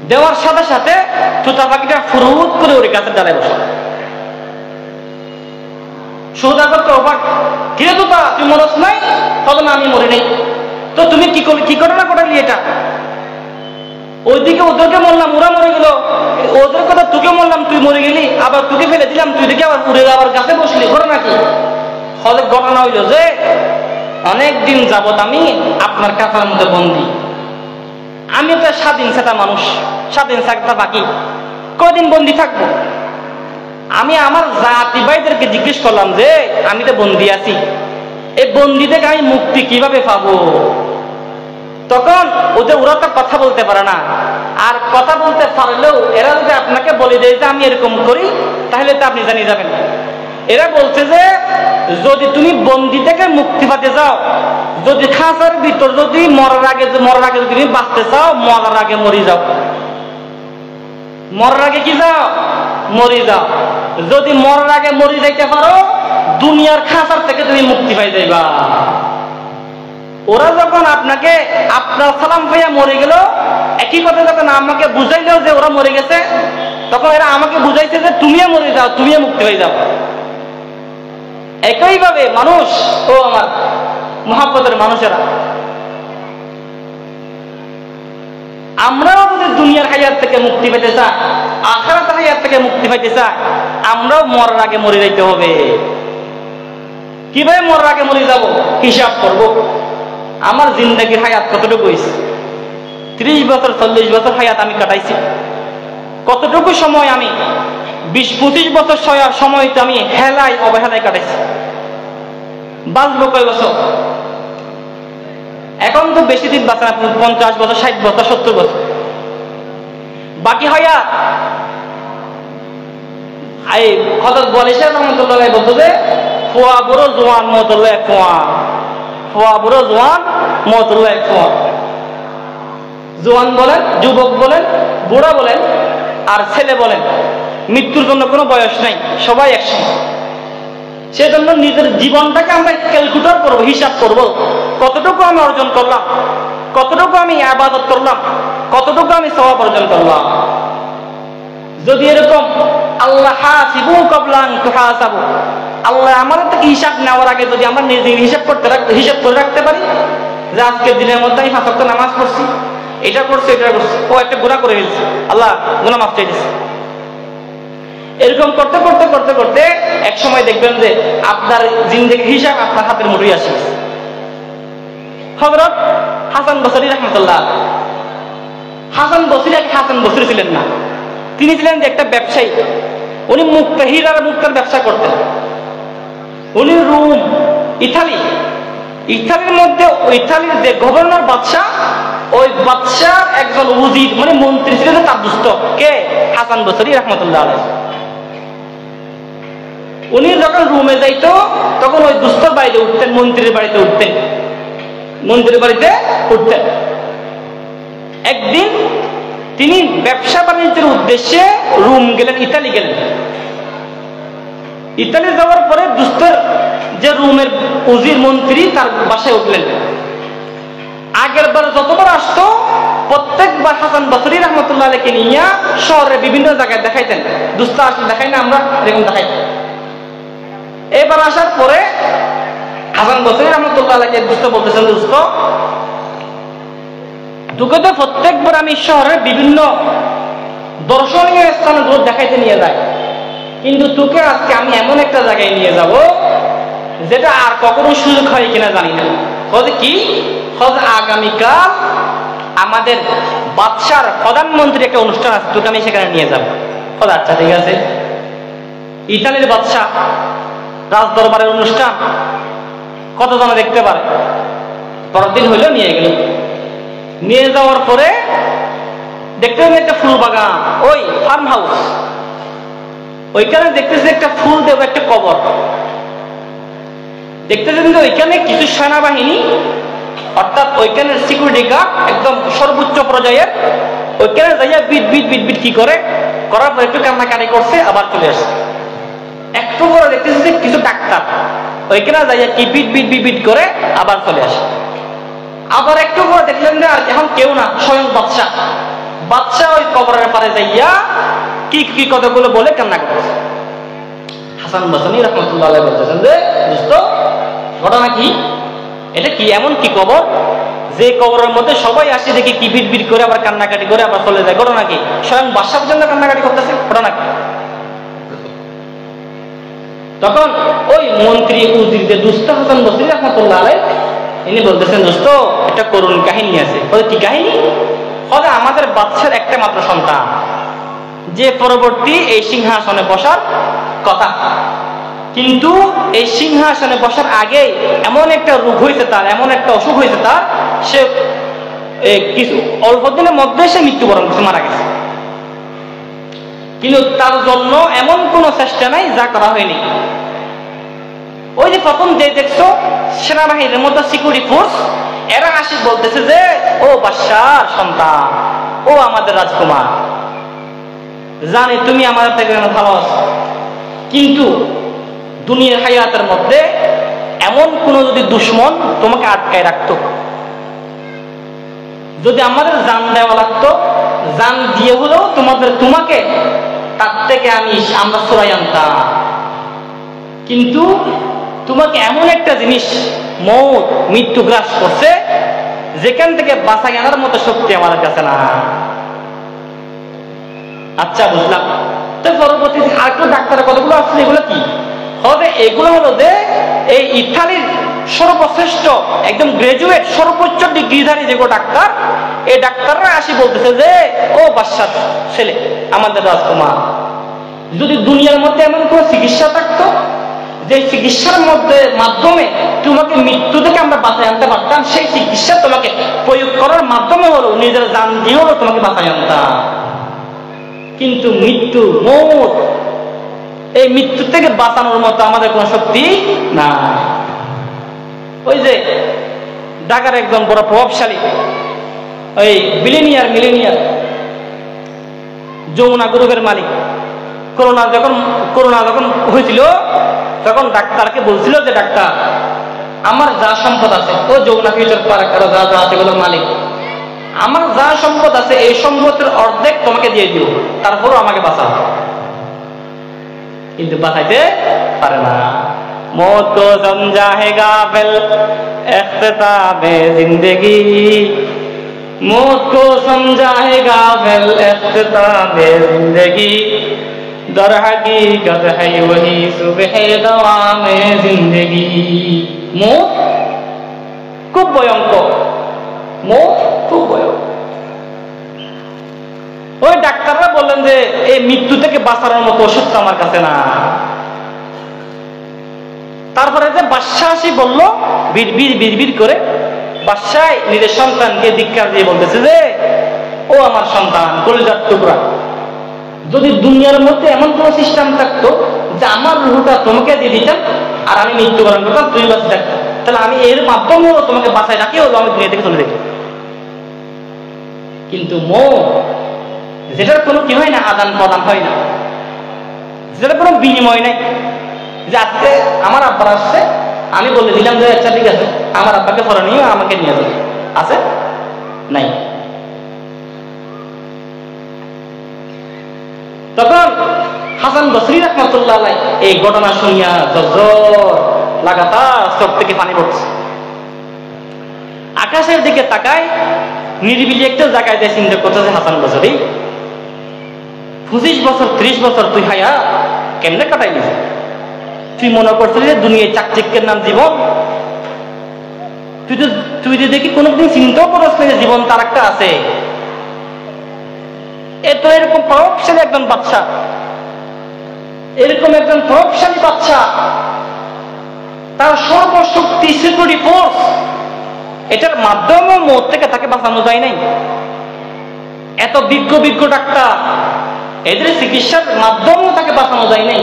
দেওয়ার সাথে সাথে তুতা পাখিটা ফুরুত করে ওর গাছের ডালে বসে। সৌদাগর তো অবাক, কিরে তুতা তুই মরস নাই? তখন আমি মরি নাই। তো তুমি কি ঘটনা ঘটালি এটা? ওইদিকে ওদেরকে বললাম, ওরা মরে গেল, ওদের কথা তোকে বললাম, তুই মরে গেলি, আবার তোকে ফেলে দিলাম, তুই দেখে আবার উড়ে আবার গাছে বসলি, ঘটনা কি? ফলে ঘটনা হইল যে অনেকদিন যাবত আমি আপনার কাছার মধ্যে বন্দী। আমি তো স্বাধীন চেতা মানুষ, স্বাধীন চেতা বাকি, কয়দিন বন্দী থাকবো? আমি আমার জাতি ভাইদেরকে জিজ্ঞেস করলাম যে আমি তো বন্দী আছি, এই বন্দী থেকে আমি মুক্তি কিভাবে পাবো? তখন ওরা তো কথা বলতে পারে না, আর কথা বলতে পারলেও এরা যদি আপনাকে বলে দেয় যে আমি এরকম করি, তাহলে তো আপনি জানিয়ে যাবেন। এরা বলছে যে যদি তুমি বন্দী থেকে মুক্তি পেতে যাও, যদি খাঁচার ভিতর যদি মরার আগে যদি তুমি বাঁচতে চাও, মরার আগে মরি যাও। মরার আগে কি যাও? মরি যাও। যদি মরার আগে মরি যাইতে পারো, দুনিয়ার খাঁচার থেকে তুমি মুক্তি পাই যাইবা। ওরা যখন আপনাকে আপনার সালাম পাইয়া মরে গেল, একই কথা যখন আমাকে বুঝাইলো যে ওরা মরে গেছে, তখন এরা আমাকে বুঝাইছে যে তুমিও মরে যাও, তুমিও মুক্তি হয়ে যাও। একইভাবে মানুষ, ও আমার মহাব্বতের মানুষেরা, আমরাও যদি দুনিয়ার হায়াত থেকে মুক্তি পেতে চাই, আখিরাতের হায়াত থেকে মুক্তি পেতে চাই, আমরাও মরার আগে মরে যাইতে হবে। কিভাবে মরার আগে মরে যাব? হিসাব করব, আমার জিন্দেগির হায়াত কতটুকু হয়েছে। 30 বছর 40 বছর হায়াত আমি কাটাইছি, কতটুকু সময় আমি 20-25 বছর সময় তো আমি হেলায় অবহেলায় কাটাইছি। বাঁচবো কয় বছর? এখন তো বেশি দিন বাঁচে না, 50 বছর, 60 বছর, 70 বছর বাকি হায়াত। এই হযরত বলেছে রহমাতুল্লাহ বলতো যে ফোয়া বুড়ো জোয়ান মতুল্লাহ ফোয়া, ফোয়া বুড়ো জোয়ান মতুল্লাহ ফোয়া। জোয়ান বলেন, যুবক বলেন, বুড়া বলেন, আর ছেলে বলেন, মৃত্যুর জন্য কোনো বয়স নাই, সবাই একসঙ্গে। সেজন্য নিজের জীবনটাকে আমরা ক্যালকুলেট করবো, হিসাব করব, কতটুকু আমি অর্জন করলাম, কতটুকু আমি ইবাদত করলাম, কতটুকু আমি সওয়াব অর্জন করলাম। যদি এরকম আল্লাহ হাসিবু ক্বাবলা আন তুহাসাবু, আল্লাহ আমাদের থেকে হিসাব নেওয়ার আগে যদি আমরা নিজে হিসাব করে রাখতে পারি যে আজকের দিনের মধ্যে আমি 5 ওয়াক্ত নামাজ পড়ছি, এটা করছি, এটা করছি, ও একটা গুনাহ করে ফেলছি, আল্লাহ গুনাহ মাফ চাইতেছি। এরকম করতে করতে করতে করতে এক সময় দেখবেন যে আপনার জিন্দেগির হিসাব আপনার হাতের মুঠোয় আসে। হযরত হাসান বসরি রাহমাতুল্লাহ, হাসান বসরি হাসান বসরি ছিলেন না, তিনি ছিলেন যে একটা ব্যবসায়ী। উনি হীরা আর মুক্তার ব্যবসা করতেন। উনি রোম, ইতালির মধ্যে ইতালির যে গভর্নর বাদশাহ, ওই বাদশাহ একজন উজির মানে মন্ত্রী ছিলেন তার দুস্থ, কে? হাসান বসরি রাহমাতুল্লাহ আলাইহি। উনি যখন রুমে যাইতো তখন ওই দুস্থর বাড়িতে উঠতেন, মন্ত্রীর বাড়িতে উঠতেন, মন্ত্রীর বাড়িতে উঠতেন। একদিন তিনি ব্যবসা বাণিজ্যের উদ্দেশ্যে রোম গেলেন, ইতালি গেলেন। ইতালি যাওয়ার পরে দুস্থর যে রোমের উজির মন্ত্রী তার বাসায় উঠলেন। আগের বার যতবার আসতো প্রত্যেকবার হাসান বসরি রাহমাতুল্লাহ আলাইহি নিয়ে শহরের বিভিন্ন জায়গায় দেখাইতেন। দুস্থ আসলে দেখাই না আমরা, এরকম দেখাইতেন। এবার আসার পরে হাসান বসরি রাহমাতুল্লাহ আলাইহি দুস্থ বলতেছেন, দুস্থ তোকে তো প্রত্যেকবার আমি শহরের বিভিন্ন দর্শনীয় স্থানে দূর দেখাইতে নিয়ে যায়, কিন্তু তোকে আজকে আমি এমন একটা জায়গায় নিয়ে যাব যেটা আর কখনো সুযোগ হয় কিনা জানি না। হচ্ছে কি? হচ্ছে আগামীকাল আমাদের বাদশার প্রধানমন্ত্রী একটা অনুষ্ঠান আছে, তোকে আমি সেখানে নিয়ে যাবো। আচ্ছা ঠিক আছে। ইতালির বাদশা রাজ দরবারের অনুষ্ঠান কতজনে দেখতে পারে। পরের দিন হইলো নিয়ে গেল। নিয়ে যাওয়ার পরে দেখতে পাবেন একটা ফুল বাগান, ওই ফার্ম হাউস, ওইখানে দেখতেছে একটা ফুল দেব একটা কবর। দেখতেছেন যে ওইখানে কিছু সেনাবাহিনী, অর্থাৎ ওইখানে সিকিউরিটি গার্ড একদম সর্বোচ্চ পর্যায়ের, ওইখানে যাইয়া বিট বিট বিট বিট কি করে করার পর একটু কান্নাকাটি করছে, আবার চলে আসছে। একটু পরে দেখতেছে যে কিছু ডাক্তার ওইখানে যাইয়া কি বিট বিট বিট বিট করে আবার চলে আসে। আবার একটু পরে দেখলেন যে আর এখন কেউ না, স্বয়ং বাদশা। বাদশা ওই কবরের পারে যাইয়া কি কি কতগুলো বলে কান্না করছে। হাসান বসরি রাহমাতুল্লাহ আলাইহি বলতেছেন যে দোস্ত, ঘটনা কি? এটা কি এমন কি কবর যে কবরের মধ্যে সবাই আসে দেখি কি বিট বিট করে আবার কান্নাকাটি করে আবার চলে যায়? ঘটনা কি? স্বয়ং বাদশা পর্যন্ত কান্নাকাটি করতেছে, ঘটনা কি? তখন ওই মন্ত্রী উজির দোস্ত হাসান বসরি রাহমাতুল্লাহ আলাইহি ইনি বলতেছেন, দোস্ত একটা করুণ কাহিনী আছে। বলে কি কাহিনী? বলে আমাদের বাদশার একটা মাত্র সন্তান, যে পরবর্তী এই সিংহাসনে বসার কথা, কিন্তু এই সিংহাসনে বসার আগে এমন একটা রোগ হয়েছে তার, এমন একটা অসুখ হয়েছে তার, সে কিছু অল্প দিনের মধ্যে সে মৃত্যুবরণ করছে, মারা গেছে। কিন্তু তার জন্য এমন কোন চেষ্টা নাই যা করা হয়নি। ওই যে প্রথম যে দেখছো সেনাবাহিনীর মতো সিকিউরিটি ফোর্স, এরা আসি বলতেছে যে ও বাদশার সন্তান, ও আমাদের রাজকুমার, জানি তুমি আমাদের থেকে ভালো আছো, কিন্তু দুনিয়ার হায়াতের মধ্যে এমন কোন যদি দুশ্মন তোমাকে আটকায় রাখতো, যদি আমাদের জান দেওয়া লাগতো, জান দিয়ে হলেও তোমাকে তার থেকে আমরা সরাই আনতাম, কিন্তু তোমাকে এমন একটা জিনিস মৌত মৃত্যু গ্রাস করছে যেখান থেকে বাঁচাই আনার মতো শক্তি আমাদের কাছে না। আচ্ছা বুঝলাম। তো পরবর্তী আরেকটা ডাক্তারের কতগুলো আসছে, এগুলো কি হবে? এগুলো হলো যে এই ইতালির সর্বশ্রেষ্ঠ একদম গ্রাজুয়েট সর্বোচ্চ ডিগ্রিধারী যেগুলো ডাক্তার, এই ডাক্তাররা আসি বলতেছে যে ও বাদশার ছেলে, আমাদের রাজকুমার, যদি দুনিয়ার মধ্যে এমন কোন চিকিৎসা থাকতো যে চিকিৎসার মাধ্যমে তোমাকে মৃত্যু থেকে আমরা বাঁচাই আনতে পারতাম, সেই চিকিৎসা তোমাকে প্রয়োগ করার মাধ্যমে হলো নিজের জান দিয়ে হলো তোমাকে বাঁচাই আনতাম, কিন্তু মৃত্যু মৌত, এই মৃত্যু থেকে বাঁচানোর মতো আমাদের কোন শক্তি না। ওই যে ঢাকার একদম বড় প্রভাবশালী ওই মিলেনিয়ার যমুনা গ্রুপের মালিক, করোনা যখন হয়েছিল তখন ডাক্তারকে বলছিল যে ডাক্তার, আমার যা সম্পদ আছে, ও যমুনা ফিউচার পার্ক আর যা যা আছে এগুলোর মালিক, আমার যা সম্পদ আছে এই সম্পদের অর্ধেক তোমাকে দিয়ে দিব, তারপরও আমাকে বাঁচাও। কিন্তু বাঁচাইতে পারে না। মौत को समझा है गाफिल इख्तितामे जिंदगी, मौत को समझा है गाफिल इख्तितामे जिंदगी, दर हकीकत है वही सुबह दवामे जिंदगी। मौत খুব ভয়ঙ্কর, মৌত খুব ভয়ঙ্কর। ওই ডাক্তাররা বললেন যে এই মৃত্যু থেকে বাঁচানোর মতো ওষুধ তো আমার কাছে না। তারপরে যে বাদশা আসি বললো বিড় করে, বাদশা নিজের সন্তানকে ধিক্কার দিয়ে বলতেছে যে ও আমার সন্তান, কলিজার টুকরা, যদি দুনিয়ার মধ্যে এমন কোন সিস্টেম থাকতো যে আমার রুহটা তোমাকে দিয়ে দিতাম আর আমি মৃত্যুবরণ করতাম, তুই বাঁচে থাকতাম, তাহলে আমি এর মাধ্যমে হলো তোমাকে বাঁচায় রাখি, হলো আমি দুনিয়া থেকে চলে যেতাম। কিন্তু যেটার কোনো কি হয় না, আদান প্রদান হয় না, যেটার কোনো বিনিময় নাই, যে আজকে আমার আব্বার আসছে, আমি বলে দিলাম যে আচ্ছা ঠিক আছে, আমার আব্বাকে পরে নিয়ে আমাকে নিয়ে যাবে, আছে নাই। তখন হাসান বসরি রাহমাতুল্লাহ আলাইহি এই ঘটনা শুনিয়া জর্জর লাগাতার চোখ থেকে পানি পড়ছে। আকাশের দিকে তাকায়, নিরিবিলি একটা জায়গায় দিয়ে চিন্তা করতেছে হাসান বসরি, 25 বছর 30 বছর তুই হায়া কেমনে কাটাইলি? তুই মনে করছিলি যে দুনিয়ায় চাকচিক্যের নাম জীবন? তুই যে দেখি কোনোদিন চিন্তাও করছ না যে জীবন তার একটা আছে। এত এরকম প্রভাবশালী একজন বাদশা, এরকম একজন প্রভাবশালী বাদশা, তার সর্বশক্তি সিকিউরিটি ফোর্স, এটার মাধ্যমে মৌত থেকে তাকে বাঁচানো যায় নাই। এত বিজ্ঞ বিজ্ঞ ডাক্তার, এদের চিকিৎসার মাধ্যমেও তাকে বাঁচানো যায় নাই।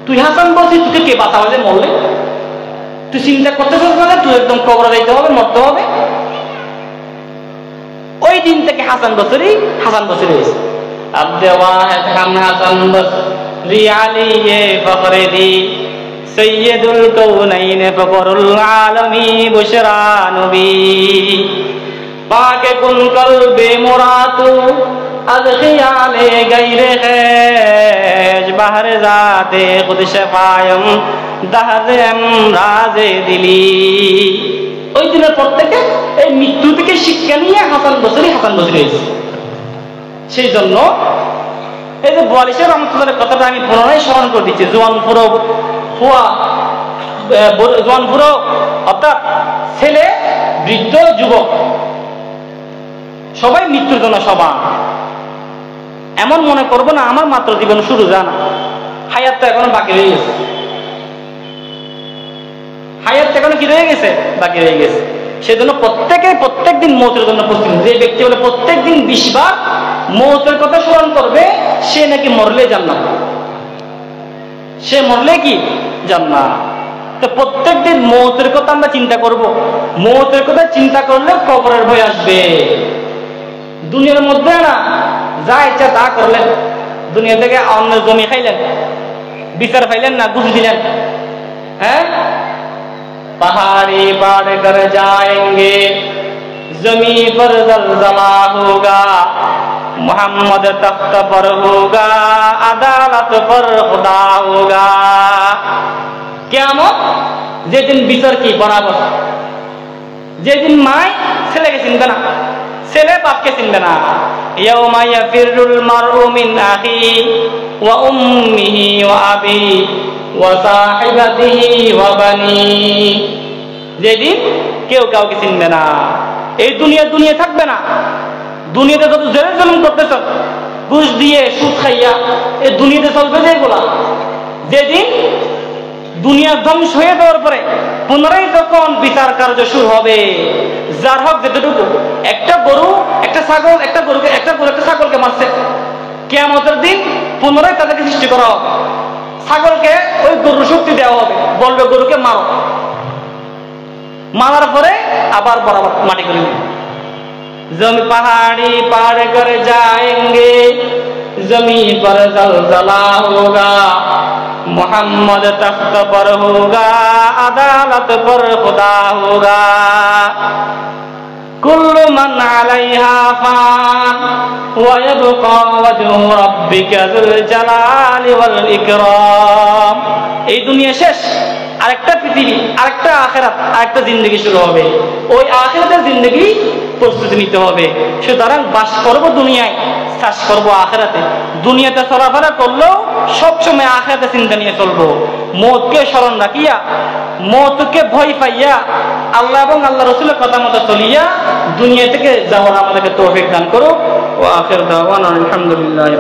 তুই হাসান বলছিস তোকে কে বাঁচাবে যে মরলে? তুই চিন্তা করতেছিস না তুই একদম কবরে যাইতে হবে, মরতে হবে? ওই দিন থেকে হাসান বসরি হয়েছে। আব্দে ওয়াহিদ খান হাসান বসরি আলিয়ে ফখরেদি সৈয়দুল কৌনাইন ফখরুল আলমী বুশরা নবী পাকে কুন কলবে মুরাতু আজ খিয়ালে গায়রে খেজ বাহরে জাতে খুদ শফায়ম দাহরে আমরাজে দিলি। ওই দিনের পর থেকে এই মৃত্যু থেকে শিক্ষা নিয়ে হাসান বসরি হয়েছে। সেই জন্য এই যে 42 রহমতুল্লাহের কথাটা আমি পুনরায় স্মরণ করে দিচ্ছি। জোয়ান বুড়ো অর্থাৎ ছেলে, বৃদ্ধ, যুবক সবাই মৃত্যুর জন্য সমান। এমন মনে করবো না আমার মাত্র জীবন শুরু, জানা হায়াত তো এখনো বাকি রয়ে গেছে। হায়াত এখনো কি রয়ে গেছে? বাকি রয়ে গেছে। সেজন্য প্রত্যেক দিন মৌতের জন্য প্রস্তুতি। যে ব্যক্তি বলে প্রত্যেক দিন 20 বার মৌতের কথা স্মরণ করবে, সে নাকি মরলে জান্নাত, সে মরলে কি জান্নাত। তো প্রত্যেক দিন মৌতের কথা আমরা চিন্তা করব। মৌতের কথা চিন্তা করলে কবরের ভয় আসবে। দুনিয়ার মধ্যে না যা ইচ্ছা তা করলেন, দুনিয়া থেকে অন্য জমি খাইলেন, বিচার পাইলেন না, ঘুষ দিলেন। হ্যাঁ, पहाड़ी पार कर जाएंगे जमी पर जलजला होगा मोहम्मद तख्त पर होगा अदालत पर खुदा होगा। कियामत যেদিন বিচার কি বরাবর, যেদিন মায় ছেলেকে চিনবে না, ছেলে বাপকে চিনবে না। ইয়াউমা ইয়াফিরুল মারউ মিন আখি ওয়া উম্মিহি ওয়া আবি ওয়া সাহিবাতিহি ওয়া বানি। যেদিন কেউ কাউকে চিনবে না। এই দুনিয়া থাকবে না। দুনিয়াতে যত জেলে জুলুম করতেছ, ঘুষ দিয়ে সুদ খাইয়া, এই দুনিয়াতে চলবে যেগুলা। যেদিন দুনিয়া ধ্বংস হয়ে যাওয়ার পরে পুনরায় যখন বিচার কার্য শুরু হবে, যার হক যেটুকু, একটা গরু একটা ছাগলকে মারছে, কিয়ামতের দিন পুনরায় তাদেরকে সৃষ্টি করা হবে। ছাগলকে ওই গরুর শক্তি দেওয়া হবে, বলবে গরুকে মারো, মারার পরে আবার বরাবর মাটি করে জমি পাহাড়ি পার করে যাएंगे जमी पर जलजला होगा मोहम्मद तख्त पर होगा अदालत पर खुदा होगा कुल्लु मन अलैहा फान व यबका वजहु रब्बिका जुल जलाली वल इकराम। এই দুনিয়া শেষ, আরেকটা পৃথিবী, আরেকটা আখিরাত, আরেকটা জিন্দেগি শুরু হবে। ওই আখিরাতের জিন্দেগি প্রস্তুতি নিতে হবে। সুতরাং বাস করব দুনিয়ায়, শ্বাস করব আখিরাতে। দুনিয়াতে চলাফেরা করলেও সবসময় আখিরাতে চিন্তা নিয়ে চলবো। মৌতকে স্মরণ রাখিয়া, মৌতকে ভয় পাইয়া, আল্লাহ এবং আল্লাহ রাসূলের কথা মতো চলিয়া দুনিয়া থেকে যাওয়ার আমাদেরকে তৌফিক দান করো। ওয়া আখির দাওয়ানা আলহামদুলিল্লাহ।